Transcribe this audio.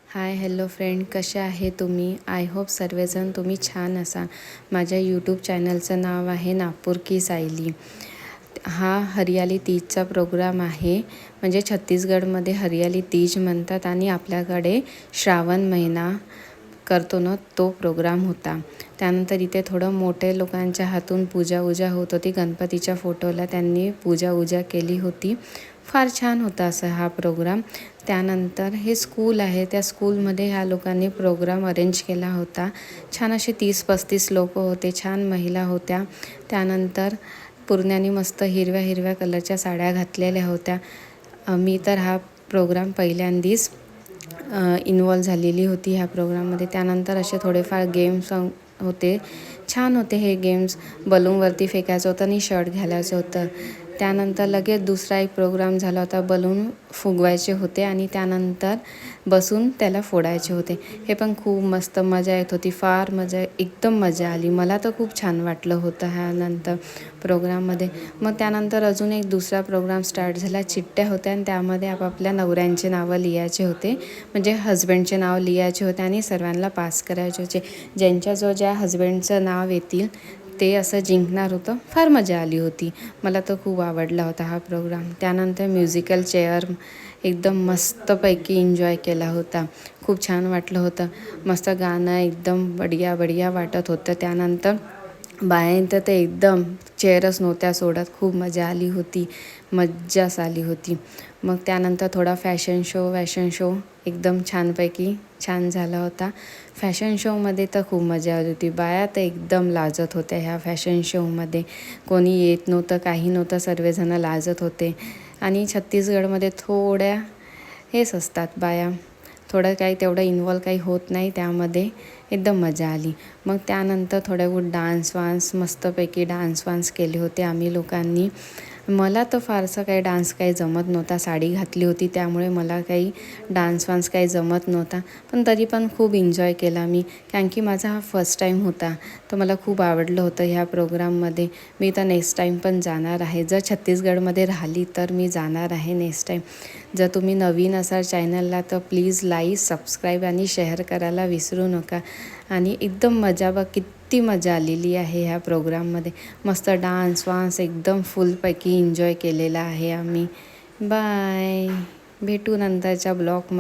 Hi hello friend, कसे आहे तुम्ही? आय होप सर्वजण तुम्ही छान असा. माझ्या यूट्यूब चॅनलचं नाव आहे नागपूर की सायली. हा हरियाली तीजचा प्रोग्राम आहे. म्हणजे छत्तीसगडमध्ये हरियाली तीज म्हणतात आणि आपल्याकडे श्रावण महिना करतो ना, तो प्रोग्राम होता. त्यानंतर इथे थोडं मोठे लोकांच्या हातून पूजा होत होती. गणपतीच्या फोटोला त्यांनी पूजा केली होती. फार छान होता असा हा प्रोग्राम. त्यानंतर हे स्कूल आहे, त्या स्कूलमध्ये ह्या लोकांनी प्रोग्राम अरेंज केला होता. छान असे 30-35 लोक होते, छान महिला होत्या. त्यानंतर पूर्ण्यानी मस्त हिरव्या कलरच्या साड्या घातलेल्या होत्या. मी तर हा प्रोग्राम पहिल्यांदाच इन्वॉल्व झालेली होती ह्या प्रोग्राममध्ये. त्यानंतर असे थोडेफार गेम्स होते, छान होते हे गेम्स. बलूनवरती फेकायचं होतं आणि शर्ट घालायचं होतं. त्यानंतर लगेच दुसरा एक प्रोग्राम झाला होता, बलून फुगवायचे होते आणि त्यानंतर बसून त्याला फोडायचे होते. हे पण खूप मस्त मजा येत होती, फार मजा, एकदम मजा आली. मला तर खूप छान वाटलं होतं ह्यानंतर प्रोग्राममध्ये. मग त्यानंतर अजून एक दुसरा प्रोग्राम स्टार्ट झाला. चिठ्ठ्या होत्या आणि त्यामध्ये आपापल्या नवऱ्यांचे नावं लिहायचे होते, म्हणजे हजबंडचे नाव लिहायचे होते आणि सर्वांना पास करायचे होते. ज्या हजबंडचं नाव येतील ते असं जिंकणार होतं. फार मजा आली होती, मला तर खूप आवडला होता हा प्रोग्राम. त्यानंतर म्युझिकल चेअर एकदम मस्तपैकी एन्जॉय केला होता. खूप छान वाटलं होतं. मस्त गाणं एकदम बढिया वाटत होतं. त्यानंतर बायांचं ते एकदम चेअरच नव्हत्या सोडत. खूप मजा आली होती, मज्जाच आली होती. मग त्यानंतर थोडा फॅशन शो एकदम छान झाला होता. फॅशन शोमध्ये तर खूप मजा आली होती. बाया तर एकदम लाजत होत्या ह्या फॅशन शोमध्ये. कोणी येत नव्हतं, काही नव्हतं, सर्वजण लाजत होते. आणि छत्तीसगडमध्ये थोड्या हेच असतात बाया, थोडं काही तेवढं इन्वॉल्व काही होत नाही त्यामध्ये. एकदम मजा आली. मग त्यानंतर थोड्या बहुत डान्स मस्तपैकी डान्स केले होते आम्ही लोकांनी. मला तर फारसा काही डान्स काही जमत नव्हता. साडी घातली होती त्यामुळे मला काही डान्स काही जमत नव्हता. पण तरी पण खूप एन्जॉय केला मी, कारण की माझा हा फर्स्ट टाईम होता. तर मला खूप आवडलं होतं ह्या प्रोग्राममध्ये. मी तर नेक्स्ट टाईम पण जाणार आहे. जर छत्तीसगडमध्ये राहिली तर मी जाणार आहे नेक्स्ट टाईम. जर तुम्ही नवीन असाल चॅनलला तर प्लीज लाईक, सबस्क्राईब आणि शेअर करायला विसरू नका. आणि एकदम किती मजा आलेली आहे ह्या प्रोग्राममध्ये. मस्त डान्स एकदम फुलपैकी एन्जॉय केलेला आहे आम्ही. बाय, भेटू नंतरच्या ब्लॉगमध्ये.